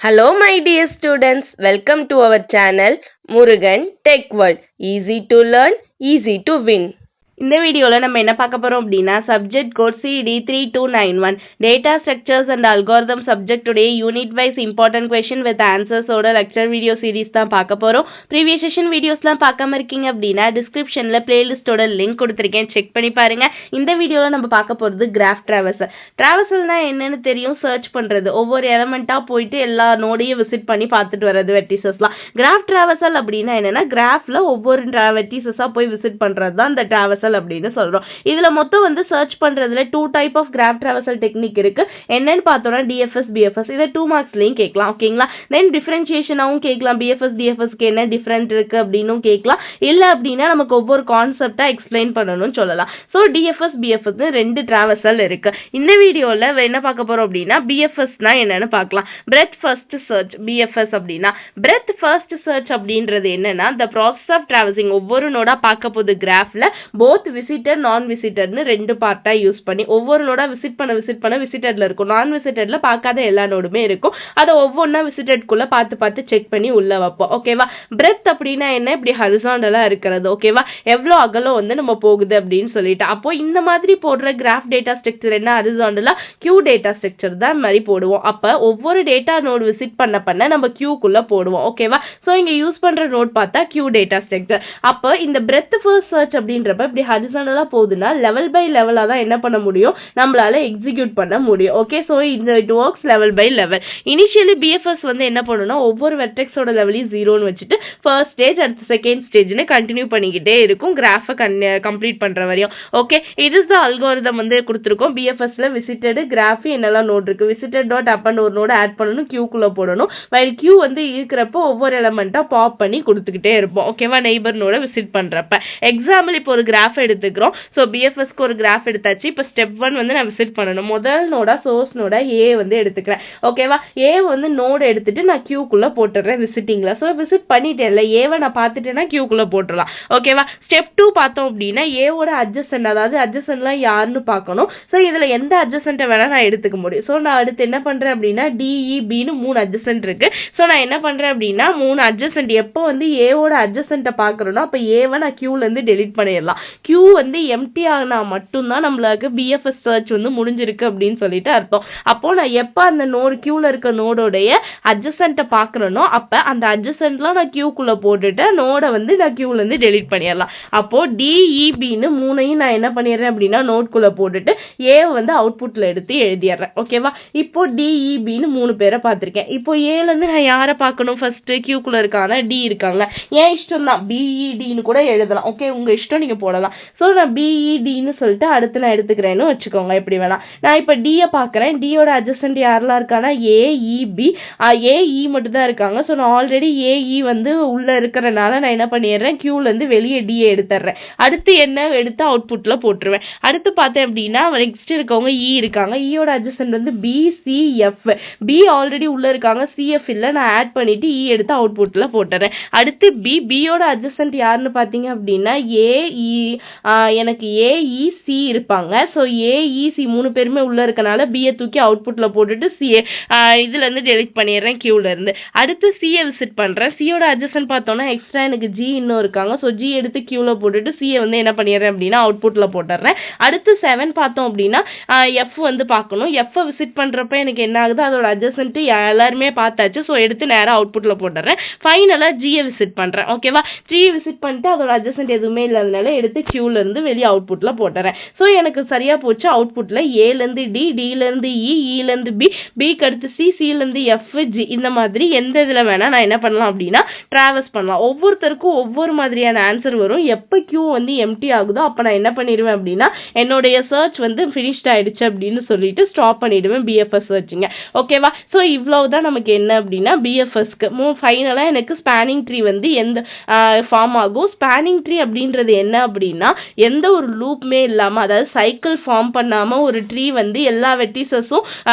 Hello my dear students, welcome to our channel Murugan Tech World. Easy to learn, easy to win. இந்த வீடியோவில் நம்ம என்ன பார்க்க போகிறோம் அப்படின்னா subject code CD3291 data structures and algorithm சப்ஜெக்டுடைய unit wise important question with ஆன்சர்ஸோட lecture video series தான் பார்க்க போகிறோம். ப்ரீவியஸ் செஷன் வீடியோஸ்லாம் பார்க்காம இருக்கீங்க அப்படின்னா டிஸ்கிரிப்ஷனில் பிளேலிஸ்ட்டோட லிங்க் கொடுத்துருக்கேன், செக் பண்ணி பாருங்கள். இந்த வீடியோவில் நம்ம பார்க்க போகிறது கிராஃப் ட்ராவர்சல். ட்ராவர்சல்னால் என்னென்னு தெரியும், சர்ச் பண்ணுறது, ஒவ்வொரு எலமெண்ட்டாக போயிட்டு எல்லா நோடையும் விசிட் பண்ணி பார்த்துட்டு வர்றது வெர்டிசஸ்லாம். கிராஃப் ட்ராவர்சல் அப்படின்னா என்னென்னா கிராஃபில் ஒவ்வொரு வெர்டிசஸாக போய் விசிட் பண்ணுறது தான் இந்த ட்ராவர்சல் அப்படின்னு சொல்றோம். இதுல மொத்தம் சர்ச் பண்றதுல 2 type of graph traversal technique இருக்கு. என்னன்னு பார்த்தோம்னா டிஎஃப்எஸ் பிஎஃப்எஸ். இதை 2 மார்க்ஸ்லயும் கேட்கலாம். ஓகேங்களா? தென் டிஃபரன்ஷியேஷனாவும் கேட்கலாம். பிஎஃப்எஸ் டிஎஃப்எஸ்க்கு என்ன டிஃபரெண்ட் இருக்கு அப்படின்னு கேட்கலாம். இல்ல அப்படின்னா நமக்கு ஒவ்வொரு கான்செப்டா எக்ஸ்பிளைன் பண்ணணும்னு சொல்லலாம். ஸோ டிஎஃப்எஸ் பிஎஃப்எஸ் 2 ட்ராவர்சல் இருக்கு. இந்த வீடியோல என்ன பார்க்க போறோம் அப்படின்னா பிஎஃப்எஸ்னா என்னன்னு பார்க்கலாம். Breadth first search. பிஎஃப்எஸ் அப்படின்னா பிரெத் ஃபர்ஸ்ட் சர்ச் அப்படின்றது என்னன்னா the process of traversing ஒவ்வொரு நோடா பார்க்க போது கிராஃப்ல போத் விசிட்டர் நான் விசிட்டர்னு 2 பார்ட்டா யூஸ் பண்ணி ஒவ்வொரு நோடா விசிட் பண்ண விசிட்டர்ல இருக்கும். நான் விசிட்டர்ல பார்க்காத எல்லா நோடுமே இருக்கும். அதை ஒவ்வொன்றா விசிட்டர்க்குள்ள பார்த்து செக் பண்ணி உள்ள வைப்போம். ஓகேவா? பிரெத் அப்படின்னா என்ன, இப்படி ஹரிசாண்டலா இருக்கிறது. ஓகேவா? எவ்வளோ அகலம் நம்ம போகுது அப்படின்னு சொல்லிட்டு அப்போ இந்த மாதிரி போடுற கிராஃப் டேட்டா ஸ்ட்ரக்சர் என்ன, ஹரிசாண்டலா கியூ டேட்டா ஸ்ட்ரக்சர் தான் மாதிரி போடுவோம். அப்போ ஒவ்வொரு டேட்டா நோடு விசிட் பண்ண நம்ம கியூக்குள்ள போடுவோம். ஓகேவா? ஸோ இங்க யூஸ் பண்ற நோட் பார்த்தா கியூ டேட்டா ஸ்ட்ரக்சர். அப்போ இந்த பிரெத் ஃபர்ஸ்ட் சர்ச் அப்படின்றப்ப இப்படி ஹரிசாண்டலா போகுதுன்னா லெவல் பை லெவலா தான் என்ன பண்ண முடியும், நம்மளால எக்ஸிக்யூட் பண்ண முடியும். ஓகே, ஸோ இந்த it works level by level. Initially BFS என்ன பண்ணணும்னா ஒவ்வொரு வெர்டெக்ஸோட லெவலையும் 0ன்னு வச்சுட்டு ஃபர்ஸ்ட் ஸ்டேஜ் அடுத்த செகண்ட் ஸ்டேஜ்னு கண்டினியூ பண்ணிக்கிட்டே இருக்கும் கிராஃபை கம்ப்ளீட் பண்ற வரையும். ஓகே, இது தான் அல்காரிதம் கொடுத்துருக்கோம். பிஎஃப்எஸ்ல விசிட்டட் கிராஃப் என்னெல்லாம் நோட் இருக்கு, விசிட்டட் டாட் அப்பன் ஒரு நோட ஆட் பண்ணணும், கியூக்குள்ள போடணும். வைல் கியூ இருக்கிறப்போ ஒவ்வொரு எலமெண்டா பாப் பண்ணி கொடுத்துக்கிட்டே இருப்போம். ஓகேவா? நெய்பர் நோட விசிட் பண்றப்ப எக்ஸாம்பிள் இப்போ ஒரு கிராஃப் எடுத்துக்கிறோம். ஸோ பிஎஃப்எஸ்க்கு ஒரு கிராஃப் எடுத்தாச்சு. இப்போ ஸ்டெப் 1 நான் விசிட் பண்ணணும். முதல் நோடா சோர்ஸ் நோடா ஏ எடுத்துக்கிறேன். ஓகேவா? ஏ நோடு எடுத்துட்டு நான் கியூக்குள்ள போட்டுறேன் விசிட்டிங்ல. ஸோ விசிட் பண்ணிட்டேன்ல, ஏவை நான் பார்த்துட்டேன்னா கியூக்குள்ள போட்டுடலாம். ஓகேவா? ஸ்டெப் 2 பார்த்தோம் அப்படின்னா ஏவோட அட்ஜசன்ட், அதாவது அட்ஜசன்ட்லாம் யாருன்னு பார்க்கணும். ஸோ இதுல எந்த அட்ஜசன்ட்டை வேணா நான் எடுத்துக்க முடியும். ஸோ நான் அடுத்து என்ன பண்றேன் அப்படின்னா டிஇபின்னு 3 அட்ஜசன்ட் இருக்கு. ஸோ நான் என்ன பண்றேன் அப்படின்னா 3 அட்ஜசன்ட் எப்போ ஏவோட அட்ஜசன்ட்டை பார்க்கறோம்னா அப்போ ஏவை நான் கியூல இருந்து டெலிட் பண்ணிடலாம். கியூ எம்டி ஆனா மட்டும்தான் நம்மளுக்கு பிஎஃப்எஸ் சர்ச் முடிஞ்சிருக்கு அப்படின்னு சொல்லிட்டு அர்த்தம். அப்போ நான் எப்போ அந்த நோடு கியூல இருக்க நோடோடைய அட்ஜசன்ட்டை பார்க்கறனோ அப்போ அந்த அட்ஜசன்ட்லாம் நான் கியூக்குள்ள போட்டுட்டு நோட நான் கியூல இருந்து டெலிட் பண்ணிடலாம். அப்போ டிஇபின்னு 3ஐயும் நான் என்ன பண்ணிடுறேன் அப்படின்னா நோட்குள்ள போட்டுட்டு ஏ அவுட்புட்ல எடுத்து எழுதிடுறேன். ஓகேவா? இப்போ டிஇபின்னு 3 பேரை பார்த்திருக்கேன். இப்போ ஏல இருந்து நான் யாரை பார்க்கணும், ஃபர்ஸ்ட் கியூக்குள்ள இருக்காங்க, டி இருக்காங்க. ஏன் இஷ்டம் தான், பிஇடின்னு கூட எழுதலாம். ஓகே, உங்க இஷ்டம், நீங்க போடலாம். ஸோ நான் பிஇடின்னு சொல்லிட்டு அடுத்து நான் எடுத்துக்கிறேன்னு வச்சுக்கோங்க, எப்படி வேணா. நான் இப்போ டியை பார்க்குறேன். டியோட அட்ஜசன்ட் யாரெல்லாம் இருக்கானா ஏஇபி, ஏஇ மட்டும் தான் இருக்காங்க. ஸோ நான் ஆல்ரெடி ஏஇ உள்ள இருக்கிறனால நான் என்ன பண்ணிடுறேன், கியூல இருந்து வெளியே டிஏ எடுத்துடுறேன். அடுத்து என்ன எடுத்து அவுட்புட்ல போட்டுருவேன். அடுத்து பார்த்தேன் அப்படின்னா நெக்ஸ்ட் இருக்கவங்க இ இருக்காங்க. இயோட அட்ஜசன்ட் பிசிஎஃப். பி ஆல்ரெடி உள்ள இருக்காங்க, சிஎஃப் இல்லை, நான் ஆட் பண்ணிட்டு இ எடுத்து அவுட்புட்ல போட்டுறேன். அடுத்து பியோட அட்ஜசன்ட் யாருன்னு பார்த்தீங்க அப்படின்னா ஏஇ, எனக்கு ஏஇசி இருப்பாங்க. ஸோ ஏஇசி 3 பேருமே உள்ள இருக்கனால பிஏ தூக்கி அவுட்புட்ல போட்டுட்டு சிஏ இதுல இருந்து டெலிட் பண்ணிடுறேன் கியூல இருந்து. அடுத்து சிஏ விசிட் பண்றேன். சியோட அட்ஜசன்ட் பார்த்தோம்னா எக்ஸ்ட்ரா எனக்கு ஜி இன்னும் இருக்காங்க. ஸோ ஜி எடுத்து கியூல போட்டுட்டு சிஏ என்ன பண்ணிடுறேன் அப்படின்னா அவுட்புட்ல போட்டுறேன். அடுத்து 7 பார்த்தோம் அப்படின்னா எஃப் பார்க்கணும். எஃப் விசிட் பண்றப்ப எனக்கு என்ன ஆகுது, அதோட அட்ஜசன்ட் எல்லாருமே பார்த்தாச்சு. ஸோ எடுத்து நேரம் அவுட்புட்ல போட்டுறேன். ஃபைனலா ஜியை விசிட் பண்றேன். ஓகேவா? ஜியை விசிட் பண்ணிட்டு அதோட அட்ஜசன்ட் எதுவுமே இல்லாதனால எடுத்து கியூல இருந்து வெளியே அவுட்புட்ல போட்டுறேன். ஸோ எனக்கு சரியா போச்சு. அவுட்புட்ல ஏல இருந்து டி, டில இருந்து இல இருந்து பி, பிக்கு அடுத்து சில இருந்து எஃப், ஜி, இந்த மாதிரி எந்த இதுல வேணா நான் என்ன பண்ணலாம் அப்படின்னா டிராவர்ஸ் பண்ணலாம். ஒவ்வொருத்தருக்கும் ஒவ்வொரு மாதிரியான ஆன்சர் வரும். எப்போ கியூ எம்டி ஆகுதோ அப்போ நான் என்ன பண்ணிடுவேன் அப்படின்னா என்னுடைய சர்ச் ஃபினிஷ்ட் ஆயிடுச்சு அப்படின்னு சொல்லிட்டு ஸ்டாப் பண்ணிடுவேன் பிஎஃப்எஸ் சர்ச்சிங்க. ஓகேவா? ஸோ இவ்வளவுதான் நமக்கு என்ன அப்படின்னா பிஎஃப்எஸ்க்கு ஃபைனலா எனக்கு ஸ்பேனிங் ட்ரீ எந்த ஃபார்ம் ஆகும். ஸ்பேனிங் ட்ரீ அப்படின்றது என்ன அப்படின்னா எந்த ஒரு லூப்மே இல்லாம, அதாவது சைக்கிள் ஃபார்ம் பண்ணாம ஒரு ட்ரீ எல்லா வெர்டிசஸும்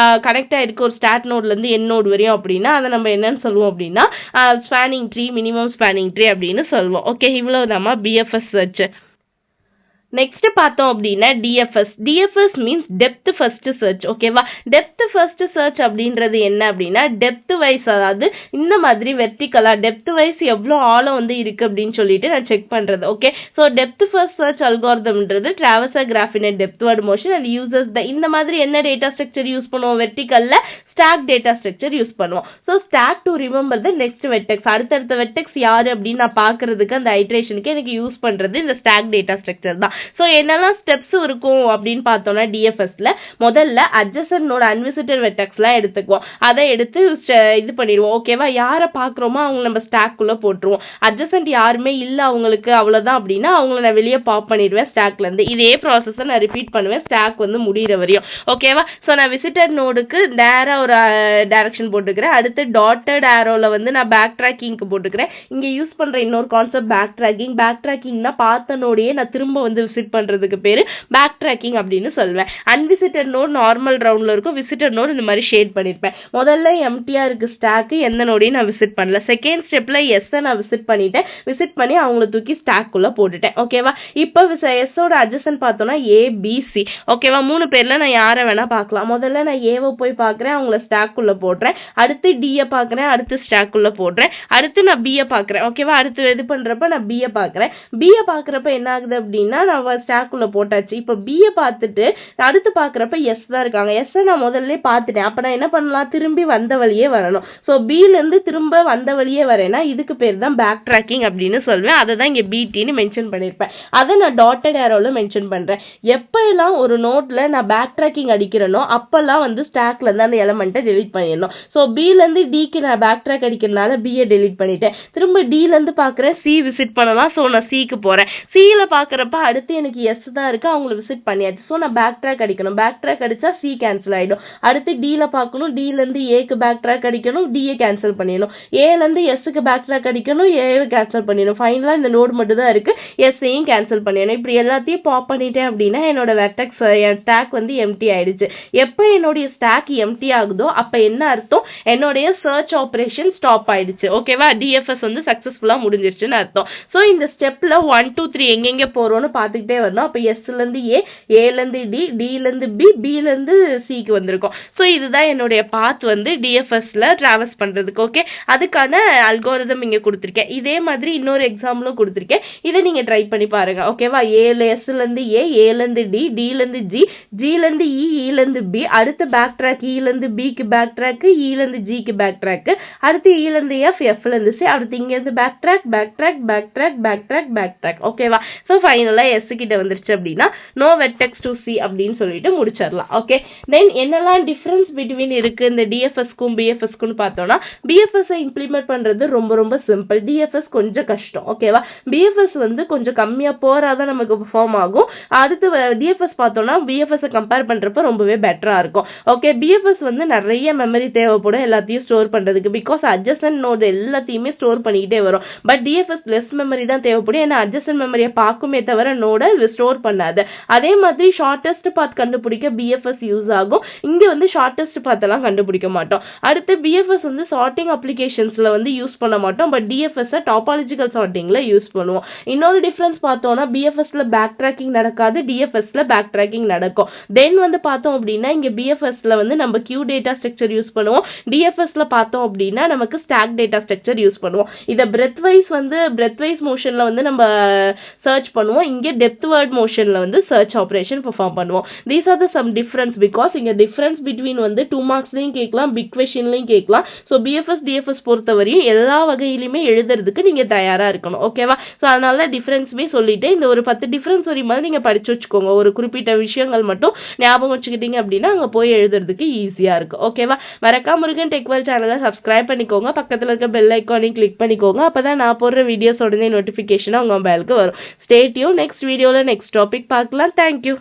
கனெக்ட் ஆயிருக்கு ஒரு ஸ்டார்ட் நோட்ல இருந்து எண்ட் நோட் வரையும் அப்படின்னா அதை நம்ம என்னன்னு சொல்லுவோம் அப்படின்னா spanning tree, minimum spanning tree அப்படின்னு சொல்லுவோம். ஓகே, இவ்வளவு நம்ம பிஎஃப்எஸ் சர்ச். நெக்ஸ்ட் பார்த்தோம் அப்படின்னா DFS means depth first search. ஓகேவா, டெப்த் ஃபர்ஸ்ட் சர்ச் அப்படின்றது என்ன அப்படின்னா டெப்த் வைஸ், அதாவது இந்த மாதிரி வெர்டிகலா டெப்த் வைஸ் எவ்வளோ ஆழம் வந்து இருக்கு அப்படின்னு சொல்லிட்டு நான் செக் பண்றது. Okay, so depth first search அல்காரிதம்ன்றது traversal graph in depth word motion and uses இந்த மாதிரி என்ன டேட்டா ஸ்ட்ரக்சர் யூஸ் பண்ணுவோம், வெர்டிகல்ல ஸ்டாக் டேட்டா ஸ்ட்ரக்சர் யூஸ் பண்ணுவோம். So stack to remember the next vertex, அடுத்தடுத்த வெர்டெக்ஸ் யாரு அப்படின்னு நான் பார்க்கறதுக்கு அந்த ஐட்ரேஷனுக்கு எனக்கு யூஸ் பண்றது இந்த ஸ்டாக் டேட்டா ஸ்ட்ரக்சர் தான். ஸோ என்னெல்லாம் ஸ்டெப்ஸ் இருக்கும் அப்படின்னு பார்த்தோம்னா டிஎஃப்எஸ்ல முதல்ல அட்ஜசன்ட் நோட் அன்விசிட்டட் வெர்டெக்ஸ்லாம் எடுத்துக்குவோம். அதை எடுத்து இது பண்ணிடுவோம். ஓகேவா, யாரை பார்க்குறோமோ அவங்க நம்ம ஸ்டாக்குள்ளே போட்டுருவோம். அட்ஜசன்ட் யாருமே இல்லை அவங்களுக்கு அவ்வளோதான் அப்படின்னா அவங்கள நான் வெளியே பாப் பண்ணிடுவேன் ஸ்டாக்லேருந்து. இதே ப்ராசஸை நான் ரிப்பீட் பண்ணுவேன் ஸ்டாக் வந்து முடிகிற வரையும். ஓகேவா, ஸோ நான் விசிட்டட் நோடுக்கு நேராக ஒரு டைரக்ஷன் போட்டுக்கிறேன். அடுத்து டாட்டட் ஆரோவில் வந்து நான் பேக் ட்ராக்கிங்க்கு போட்டுக்கிறேன். இங்கே யூஸ் பண்ணுற இன்னொரு கான்செப்ட் பேக் ட்ராக்கிங். பேக் ட்ராக்கிங்னா பார்த்த நோடையே நான் திரும்ப வந்து விசிட் பண்ணுறதுக்கு பேர் பேக் ட்ராக்கிங் அப்படின்னு சொல்லுவேன். அன்விசிட்டட் நோட் நார்மல் ரவுண்டில் இருக்கும், விசிட்டட் நோட் இந்த மாதிரி ஷேட் பண்ணியிருப்பேன். முதல்ல எம்டிஆர் இருக்கு ஸ்டாக்கு, எந்த நோடையும் நான் விசிட் பண்ணல. செகண்ட் ஸ்டெப்பில் எஸ்ஸை நான் விசிட் பண்ணிட்டேன். விசிட் பண்ணி அவங்கள தூக்கி ஸ்டாக்குள்ளே போட்டுட்டேன். ஓகேவா, இப்போ எஸ்ஸோட அட்ஜசன்ட் பார்த்தோன்னா ஏபிசி. ஓகேவா, 3 பேரில் நான் யாரை வேணால் பார்க்கலாம். முதல்ல நான் ஏவை போய் பார்க்குறேன், அவங்கள ஸ்டாக்குள்ளே போடுறேன். அடுத்து டியை பார்க்குறேன், அடுத்து ஸ்டாக்குள்ளே போடுறேன். அடுத்து நான் பியை பார்க்குறேன். ஓகேவா, அடுத்து இது பண்ணுறப்ப நான் பியை பார்க்குறேன். பியை பார்க்குறப்ப என்ன ஆகுது அப்படின்னா நான் ஸ்டாக்குள்ளே போட்டாச்சு. இப்போ பியை பார்த்துட்டு அடுத்து பார்க்குறப்ப எஸ் தான் இருக்காங்க. எஸ்ஸை நான் முதல்ல பார்த்துட்டேன். அப்போ நான் என்ன பண்ணலாம், திரும்பி வந்த வழியே வரணும். ஸோ பிலேருந்து திரும்ப வந்த வழியே வரேன்னா இதுக்கு பேர் தான் பேக் ட்ராக்கிங் அப்படின்னு சொல்லுவேன். அதை தான் இங்கே பிடின்னு மென்ஷன் பண்ணியிருப்பேன். அதை நான் டாட்டட் ஏரோவில் மென்ஷன் பண்ணுறேன். எப்போல்லாம் ஒரு நோட்டில் நான் பேக் ட்ராக்கிங் அடிக்கிறேனோ அப்போல்லாம் வந்து ஸ்டாக்லேருந்து அந்த எலமெண்ட்டை டெலிட் பண்ணிடணும். ஸோ பிலேருந்து டிக்கு நான் பேக் ட்ராக் அடிக்கிறதுனால பியை டெலிட் பண்ணிட்டேன். திரும்ப டிலேருந்து பார்க்குறேன், சி விசிட் பண்ணலாம். ஸோ நான் சிக்கு போகிறேன். சியில் பார்க்குறப்ப அடுத்து எனக்கு எஸ் தான் இருக்குது, அவங்களை விசிட் பண்ணியாச்சு. ஸோ நான் பேக் ட்ராக் அடிக்கணும். பேக் ட்ராக் அடித்தா சி கேன்சல் ஆகிடும். அடுத்து டியில் பார்க்கணும், டிலேருந்து ஏக்கு பேக் ட்ராக் அடிக்கணும், டியை கேன்சல் பண்ணிடணும். ஏலேருந்து எஸ்ஸுக்கு பேக் ட்ராக் அடிக்கணும், ஏவை கேன்சல் பண்ணிடணும். ஃபைனலாக இந்த நோடு மட்டும் தான் இருக்குது, எஸ்ஸையும் கேன்சல் பண்ணிடணும். இப்படி எல்லாத்தையும் பாப் பண்ணிட்டேன் அப்படின்னா என்னோட வெர்டெக்ஸ் என் ஸ்டாக் வந்து எம்டி ஆயிடுச்சு. எப்போ என்னுடைய ஸ்டாக் எம்டி ஆகுதோ அப்போ என்ன அர்த்தம், என்னுடைய சர்ச் ஆப்ரேஷன் ஸ்டாப் ஆயிடுச்சு. ஓகேவா, டிஎஃப்எஸ் வந்து சக்ஸஸ்ஃபுல்லாக முடிஞ்சிருச்சுன்னு அர்த்தம். ஸோ இந்த ஸ்டெப்பில் 1 2 3 எங்கெங்கே போகிறோன்னு பார்த்துக்கிட்டே வரணும். அப்போ எஸ்லேருந்து ஏலேருந்து டி, டிலேருந்து பி, பிலேருந்து சிக்கு வந்திருக்கும். ஸோ இதுதான் என்னுடைய பாத் வந்து டிஎஃப்எஸ்ல டிராவல்ஸ் பண்ணுறதுக்கு. ஓகே, அதுக்கான அல்கோரிதம் இங்கே கொடுத்துருக்கேன். இதே மாதிரி இன்னொரு எக்ஸாம்பிளும் கொடுத்துருக்கேன். இதை நீங்கள் ட்ரை பண்ணி பாருங்கள். ஓகேவா, எஸ்லேருந்து ஏலேருந்து டி, டிலேருந்து ஜி, ஜிலேருந்து இலேருந்து பி, அடுத்து பேக் ட்ராக் இலேருந்து பிக்கு பேக் ட்ராக்கு, இலேருந்து ஜிக்கு பேக் ட்ராக்கு, அடுத்து இலேருந்து எஃப், எஃப்லேருந்து சி, அடுத்து இங்கேருந்து back track back track back track back track back track. ஓகேவா, ஸோ ஃபைனலாக எஸ் கிட்ட வந்துருச்சு அப்படின்னா நோ வெர்டெக்ஸ் டு சி அப்படின்னு சொல்லிட்டு முடிச்சிடலாம். ஓகே, தென் என்னெல்லாம் டிஃப்ரென்ஸ் பிட்வீன் இருக்குது இந்த டிஎஃப்எஸ்க்கும் பிஎஃப்எஸ்க்குன்னு பார்த்தோம்னா பிஎஃப்எஸ்ஸை இம்ப்ளிமெண்ட் பண்ணுறது ரொம்ப ரொம்ப சிம்பிள். டிஎஃப்எஸ் கொஞ்சம் கஷ்டம். ஓகேவா, பிஎஃப்எஸ் வந்து கொஞ்சம் கம்மியாக போகிறாதான் நமக்கு பெர்ஃபார்ம் ஆகும். அடுத்து டிஎஃப்எஸ் பார்த்தோம்னா பிஎஃப்எஸ்ஸை கம்பேர் பண்ணுறப்ப ரொம்பவே பெட்டராக இருக்கும். ஓகே, பிஎஃப்எஸ் வந்து நிறைய மெமரி தேவைப்படும் எல்லாத்தையும் ஸ்டோர் பண்ணுறதுக்கு. பிகாஸ் அட்ஜசன்ட் நோட் எல்லாத்தையுமே ஸ்டோர் பண்ணிக்கிட்டே வரும். பட் டிஎஃப்எஸ் லெஸ் மெமரி தான் தேவைப்படும். ஏன்னா அட்ஜசன்ட் மெமரியை பார்க்குமே தவிர நோட ஸ்டோர் பண்ணாது. அதே மாதிரி ஷார்ட்டஸ்ட் பாத் கண்டுபிடிக்க பிஎஃப்எஸ் யூஸ் ஆகும். இங்கே வந்து ஷார்ட்டஸ்ட் பாத்தெல்லாம் கண்டுபிடிக்க மாட்டோம். அடுத்து பிஎஃப்எஸ் வந்து சார்ட்டிங் அப்ளிகேஷன்ஸில் வந்து யூஸ் பண்ண மாட்டோம். பட் டிஎஃப்எஸ்ஸை டாபாலஜிக்கல் சார்ட்டிங்கில் யூஸ் பண்ணுவோம். இன்னொரு டிஃப்ரென்ஸ் பார்த்தோம்னா பிஎஃப்எஸ்ல பேக் ட்ராக்கிங் நடக்காது, டிஎஃப்எஸ்ல பேக் ட்ராக்கிங் நடக்கும். தென் வந்து பார்த்தோம் அப்படின்னா இங்கே பிஎஃப்எஸ்ல வந்து நம்ம கியூ டேட்டா ஸ்ட்ரக்சர் யூஸ் பண்ணுவோம். டிஎஃப்எஸ்ல பார்த்தோம் அப்படின்னா நமக்கு ஸ்டாக் டேட்டா ஸ்ட்ரக்சர் யூஸ் பண்ணுவோம். இதை பிரெத் வைஸ் மோஷனில் வந்து நம்ம சர்ச் பண்ணுவோம். இங்கே டெப்த் வேர்ட் மோஷனில் வந்து சர்ச் ஆப்ரேஷன் பெர்ஃபார்ம் பண்ணுவோம். These are the some difference. Because இங்கே டிஃப்ரென்ஸ் பிட்வீன் வந்து 2 மார்க்ஸ்லையும் கேட்கலாம், பிக் கொஷின்லையும் கேட்கலாம். ஸோ பிஎஃப்எஸ் டிஎஃப்எஸ் பொறுத்தவரையும் எல்லா வகையிலுமே எழுதுறதுக்கு நீங்கள் தயாராக இருக்கணும். ஓகேவா, ஸோ அதனால டிஃப்ரென்ஸுமே சொல்லிட்டு இந்த ஒரு 10 டிஃப்ரென்ஸ் வரை மாதிரி நீங்கள் படிச்சு வச்சுக்கோங்க. ஒரு குறிப்பிட்ட விஷயங்கள் மட்டும் ஞாபகம் வச்சுக்கிட்டீங்க அப்படின்னா அங்கே போய் எழுதுறதுக்கு ஈஸியாக இருக்கும். ஓகேவா, மறக்காம முருகன் டெக்வல் சேனலை சப்ஸ்கிரைப் பண்ணிக்கோங்க. பக்கத்தில் இருக்க பெல் ஐக்கானையும் கிளிக் பண்ணிக்கோங்க. அப்போ தான் நான் போடுற வீடியோஸ் உடனே நோட்டிஃபிகேஷனாக உங்கள் மொபைலுக்கு வரும். Stay tune. நெக்ஸ்ட் வீடியோவில் நெக்ஸ்ட் டாபிக் பார்க்கலாம். தேங்க்யூ.